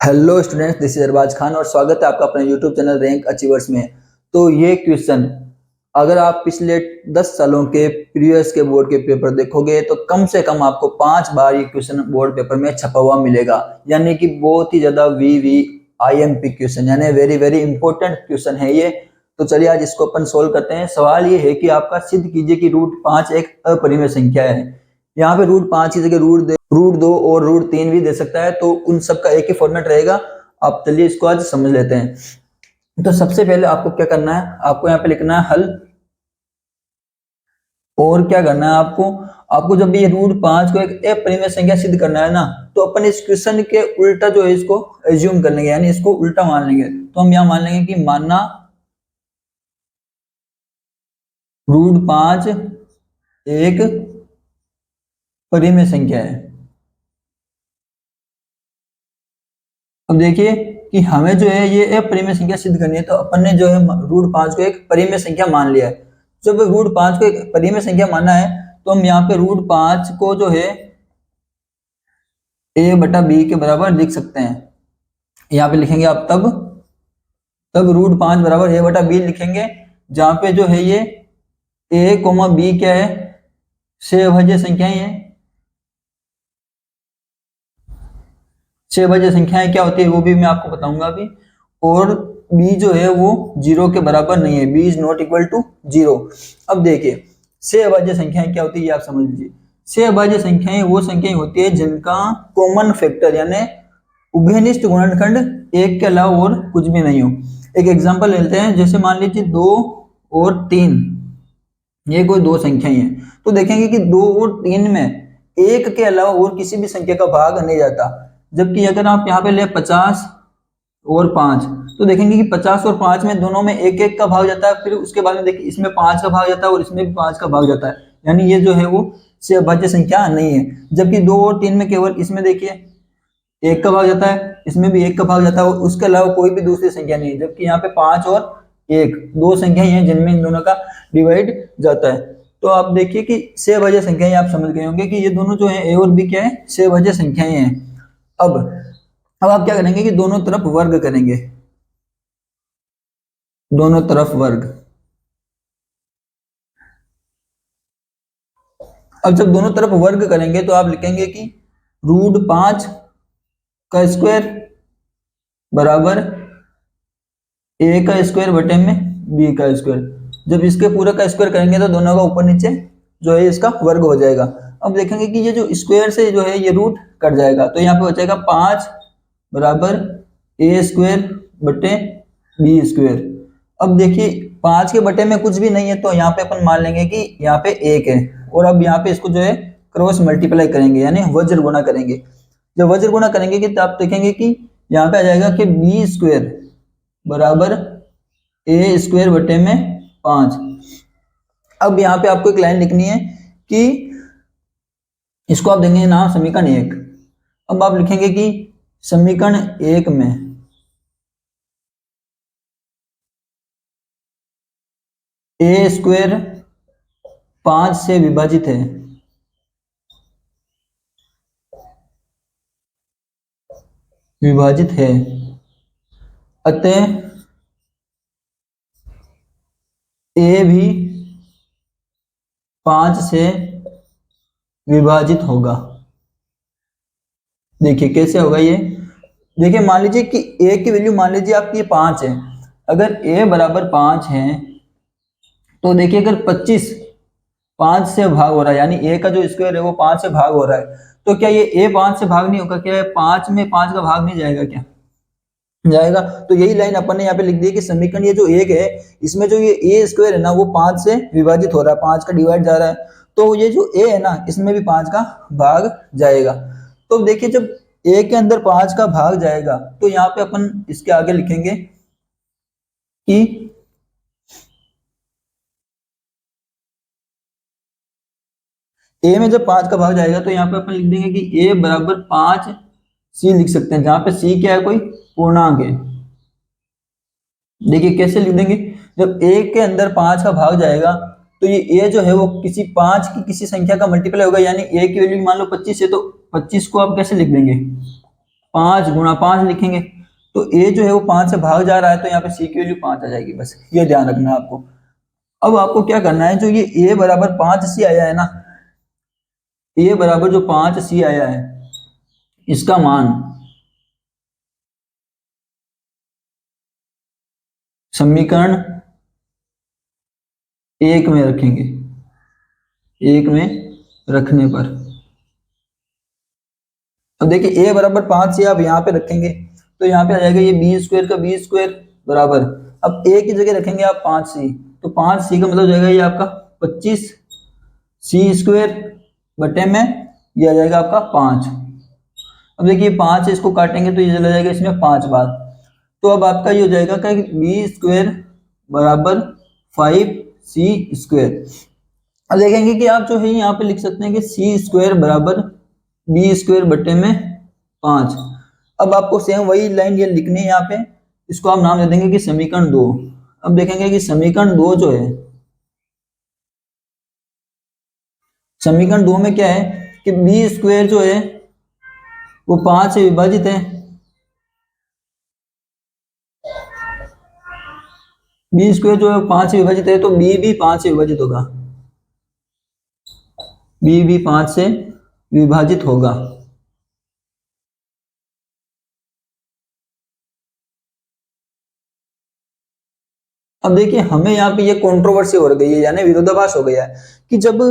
Hello students, this is Arbaz Khan और स्वागत है आपका अपने यूट्यूब चैनल रैंक अचीवर्स में। तो ये क्वेश्चन अगर आप पिछले 10 सालों के प्रीवियस के बोर्ड के पेपर देखोगे तो कम से कम आपको 5 बार ये क्वेश्चन बोर्ड पेपर में छपा हुआ मिलेगा। यानी कि बहुत ही ज्यादा VVIMP क्वेश्चन, यानी वेरी वेरी इंपॉर्टेंट क्वेश्चन है ये। तो चलिए आज इसको अपन सोल्व करते हैं। सवाल ये है कि आपका सिद्ध कीजिए कि √5 एक अपरिमेय संख्या है। यहाँ पे √5 की जगह √2 और √3 भी दे सकता है, तो उन सब का एक ही फॉर्मेट रहेगा। आप चलिए इसको आज समझ लेते हैं। तो सबसे पहले आपको क्या करना है, आपको यहाँ पे लिखना है हल। और क्या करना है आपको आपको जब भी ये √5 को एक अपरिमेय संख्या सिद्ध करना है ना, तो अपन इस क्वेश्चन के उल्टा जो है इसको एज्यूम कर लेंगे, यानी इसको उल्टा मान लेंगे। तो हम यहाँ मान लेंगे कि मानना √5 एक परिमेय संख्या है। अब देखिए कि हमें जो है ये अपरिमेय संख्या सिद्ध करनी है, तो अपन ने जो है √5 को एक परिमेय संख्या मान लिया है। जब √5 को एक परिमेय संख्या माना है तो हम यहाँ पे √5 को जो है a/b के बराबर लिख सकते हैं। यहाँ पे लिखेंगे आप तब √5 बराबर a/b लिखेंगे, जहाँ पे जो है ये a, b क्या है, सह संख्याएं हैं। सह संख्याएं क्या होती है वो भी मैं आपको बताऊंगा अभी। और b जो है वो 0 के बराबर नहीं है, b is not equal to 0। अब देखिए सह संख्याएं क्या होती है ये आप समझ लीजिए। सह संख्याएं वो संख्याएं होती है जिनका कॉमन फैक्टर यानी उभयनिष्ठ गुणनखंड एक के अलावा और कुछ भी नहीं हो। एक एग्जांपल लेते हैं, जैसे मान लीजिए 2 और 3, ये कोई दो संख्याएं हैं। तो देखेंगे कि 2 और 3 में एक के अलावा और किसी भी संख्या का भाग नहीं जाता। जबकि अगर आप यहाँ पे ले 50 और 5, तो देखेंगे कि 50 और 5 में दोनों में एक एक का भाग जाता है। फिर उसके बाद में देखिए इसमें 5 का भाग जाता है और इसमें भी 5 का भाग जाता है, यानी ये जो है वो सह संख्या नहीं है। जबकि 2 और 3 में केवल इसमें देखिए एक का भाग जाता है, इसमें भी एक का भाग जाता है, और उसके अलावा कोई भी दूसरी संख्या नहीं है। जबकि यहाँ पे 5 और 1 दो संख्याएं हैं जिनमें इन दोनों का डिवाइड जाता है। तो आप देखिए कि सह संख्याएं आप समझ गए होंगे कि ये दोनों जो है ए और बी क्या है, सह संख्याएं हैं। अब आप क्या करेंगे कि दोनों तरफ वर्ग करेंगे, दोनों तरफ वर्ग। अब जब दोनों तरफ वर्ग करेंगे तो आप लिखेंगे कि √5 का स्क्वायर बराबर a का स्क्वायर बटे में b का स्क्वायर। जब इसके पूरा का स्क्वायर करेंगे तो दोनों का ऊपर नीचे जो है इसका वर्ग हो जाएगा। अब देखेंगे कि ये जो स्क्वायर से जो है ये रूट कट जाएगा, तो यहाँ पे हो जाएगा 5 बराबर a स्क्वायर बटे b स्क्वायर। अब देखिए 5 के बटे में कुछ भी नहीं है, तो यहाँ पे अपन मान लेंगे कि यहाँ पे 1 है। और अब यहाँ पे इसको जो है क्रॉस मल्टीप्लाई करेंगे, यानी वज्र गुणा करेंगे। जब वज्र गुणा करेंगे कि तो आप देखेंगे कि यहाँ पे आ जाएगा कि b स्क्वायर बराबर a स्क्वायर बटे में 5। अब यहाँ पे आपको एक लाइन लिखनी है कि इसको आप देंगे नाम समीकरण 1। अब आप लिखेंगे कि समीकरण 1 में a स्क्वायर 5 से विभाजित है, अतः a भी 5 से विभाजित होगा। देखिए कैसे होगा ये। देखिए मान लीजिए कि a की वैल्यू मान लीजिए आपकी 5 है। अगर a बराबर 5 है तो देखिए अगर 25 5 से भाग हो रहा है, यानी a का जो स्क्वायर है वो 5 से भाग हो रहा है, तो क्या ये a 5 से भाग नहीं होगा? क्या 5 में 5 का भाग नहीं जाएगा? क्या जाएगा। तो यही लाइन अपन ने यहाँ पे लिख दी कि समीकरण ये जो 1 है इसमें जो ये a स्क्वायर है ना वो 5 से विभाजित हो रहा है, 5 का डिवाइड जा रहा है, तो ये जो a है ना इसमें भी 5 का भाग जाएगा। तो देखिए जब a के अंदर 5 का भाग जाएगा तो यहाँ पे अपन इसके आगे लिखेंगे कि a में जब 5 का भाग जाएगा तो यहाँ पे अपन लिख देंगे कि a बराबर 5c लिख सकते हैं, जहां पे c क्या है, कोई पूर्णांक है। देखिए कैसे लिख देंगे, जब a के अंदर 5 का भाग जाएगा तो ये a जो है वो किसी 5 की किसी संख्या का मल्टीप्लाई होगा, यानी a की वैल्यू मान लो 25 है, तो 25 को आप कैसे लिख देंगे, 5 गुणा 5 लिखेंगे, तो a जो है वो 5 से भाग जा रहा है, तो यहाँ पे c की वैल्यू 5 आ जाएगी। बस ये ध्यान रखना है आपको। अब आपको क्या करना है, जो ये a बराबर 5c आया है ना, a बराबर जो 5c आया है, इसका मान समीकरण 1 में रखेंगे। 1 में रखने पर अब देखिए a बराबर 5c आप यहाँ पे रखेंगे, तो यहाँ पे आ जाएगा ये बी स्क्वायर का बी स्क्वायर बराबर, अब a की जगह रखेंगे आप 5c, तो 5c का मतलब हो जाएगा ये आपका 25c स्क्वायर बटे में ये आ जाएगा आपका 5। अब देखिए 5 से इसको काटेंगे तो ये चला जाएगा इसमें 5 बार, तो अब आपका ये हो जाएगा क्या, बी स्क्वायर बराबर 5c स्क्वायर। अब देखेंगे कि आप जो है यहाँ पे लिख सकते हैं कि सी स्क्वायर बराबर बी स्क्वायर बटे में 5। अब आपको सेम वही लाइन ये लिखनी है यहाँ पे, इसको आप नाम दे देंगे कि समीकरण 2। अब देखेंगे कि समीकरण 2 जो है, समीकरण 2 में क्या है कि बी स्क्वायर जो है वो 5 से विभाजित है, बी स्क्वायर जो है 5 से विभाजित है, तो बी भी 5 से विभाजित होगा, बी भी 5 से विभाजित होगा। अब देखिए हमें यहाँ पे ये कंट्रोवर्सी हो गई है, यानी विरोधाभास हो गया है कि जब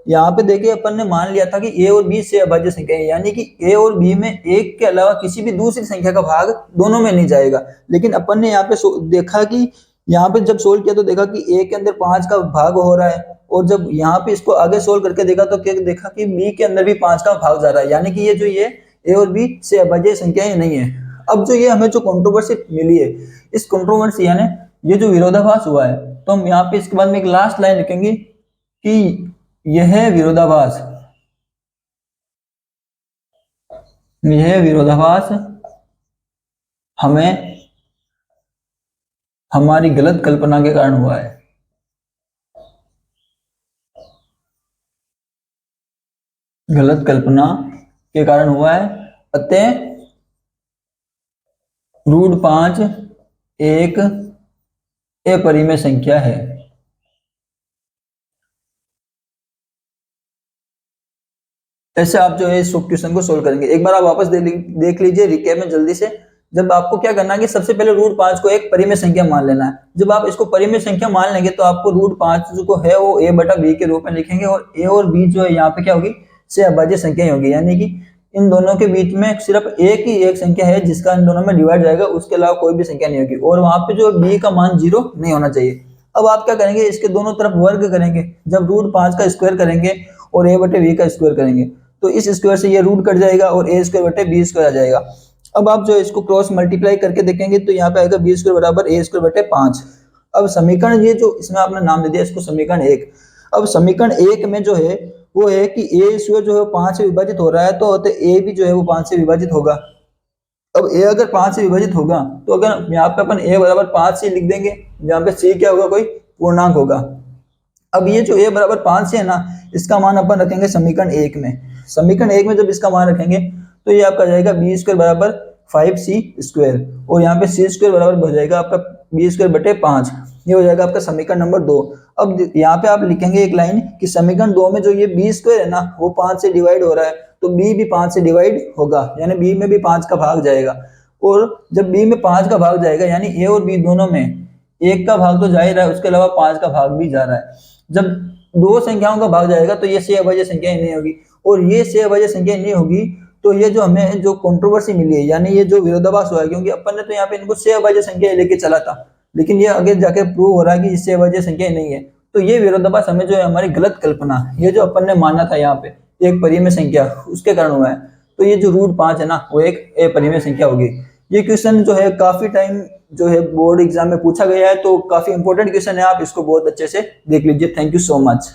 यहाँ पे देखिए अपन ने मान लिया था कि a और b से अभाज्य संख्या है, यानी कि a और b में एक के अलावा किसी भी दूसरी संख्या का भाग दोनों में नहीं जाएगा। लेकिन अपन ने यहाँ पे देखा कि यहाँ पे जब सोल्व किया तो देखा कि a के अंदर 5 का भाग हो रहा है, और जब यहाँ पे इसको आगे सोल्व करके देखा तो क्या देखा कि b के अंदर भी 5 का भाग जा रहा है, यानी कि ये जो ये a और b से अभाज्य संख्याएं नहीं है। अब जो ये हमें जो कंट्रोवर्सी मिली है, इस कंट्रोवर्सी यानी ये जो विरोधाभास हुआ है, तो हम यहाँ पे इसके बाद में एक लास्ट लाइन लिखेंगे कि यह विरोधाभास हमें हमारी गलत कल्पना के कारण हुआ है। गलत कल्पना के कारण हुआ है, अतः √5 एक अपरिमेय संख्या है। ऐसे आप जो है इस क्वेश्चन को सोल्व करेंगे। एक बार आप वापस देख लीजिए रिकैप में जल्दी से। जब आपको क्या करना है कि सबसे पहले √5 को एक परिमेय संख्या मान लेना है। जब आप इसको परिमेय संख्या मान लेंगे तो आपको √5 जो है वो a बटा b के रूप में लिखेंगे, और a और b जो है यहाँ पे क्या होगी, से अभाज्य संख्या होगी, यानी कि इन दोनों के बीच में सिर्फ एक संख्या है जिसका इन दोनों में डिवाइड जाएगा, उसके अलावा कोई भी संख्या नहीं होगी, और वहां पे जो b का मान 0 नहीं होना चाहिए। अब आप क्या करेंगे, इसके दोनों तरफ वर्ग करेंगे। जब √5 का स्क्वायर करेंगे और a बटे b का स्क्वायर करेंगे तो इस स्क्वायर से ये रूट कट जाएगा और a स्क्वायर बटे b स्क्वायर आ जाएगा। अब आप जो इसको क्रॉस मल्टीप्लाई करके देखेंगे तो यहाँ पे आएगा b स्क्वायर बराबर a स्क्वायर बटे 5। अब समीकरण ये जो इसमें आपने नाम दे दिया इसको समीकरण 1। अब समीकरण 1 में जो है वो है कि a स्क्वायर जो है 5 से विभाजित हो रहा है, तो a भी जो है वो 5 से विभाजित होगा। अब a अगर 5 से विभाजित होगा तो अगर यहाँ पे अपन a बराबर 5 से लिख देंगे, जहाँ पे c क्या होगा, कोई पूर्णांक होगा। अब ये जो a बराबर 5 से है ना, इसका मान अपन रखेंगे समीकरण 1 में। समीकरण 1 में जब इसका मान रखेंगे तो ये आपका जाएगा b स्क्वायर बराबर 5c स्क्वायर, और यहाँ पे c स्क्वायर बराबर हो जाएगा आपका b स्क्वायर बटे 5। ये हो जाएगा आपका समीकरण नंबर 2। अब यहाँ पे आप लिखेंगे एक लाइन कि समीकरण 2 में जो ये b स्क्वायर है ना वो 5 से डिवाइड हो रहा है, तो b भी 5 से डिवाइड होगा, यानी b में भी 5 का भाग जाएगा। और जब b में 5 का भाग जाएगा यानी a और b दोनों में 1 का भाग तो जा ही रहा है, उसके अलावा 5 का भाग भी जा रहा है। जब दो संख्याओं का भाग जाएगा तो ये से अभाज्य संख्या नहीं होगी, और ये से अभाज्य संख्या नहीं होगी तो ये जो हमें जो कंट्रोवर्सी मिली है, यानी ये जो विरोधाभास हुआ है, क्योंकि अपन ने तो यहाँ पे इनको से अभाज्य संख्या लेके चला था, लेकिन ये आगे जाके प्रूव हो रहा है कि इससे अभाज्य संख्या नहीं है। तो ये विरोधाभास हमें जो है हमारी गलत कल्पना, ये जो अपन ने माना था यहाँ पे एक परिमेय संख्या, उसके कारण हुआ है। तो ये जो √5 है ना वो एक अपरिमेय संख्या होगी। ये क्वेश्चन जो है काफी टाइम जो है बोर्ड एग्जाम में पूछा गया है, तो काफी इंपॉर्टेंट क्वेश्चन है, आप इसको बहुत अच्छे से देख लीजिए। Thank you so much.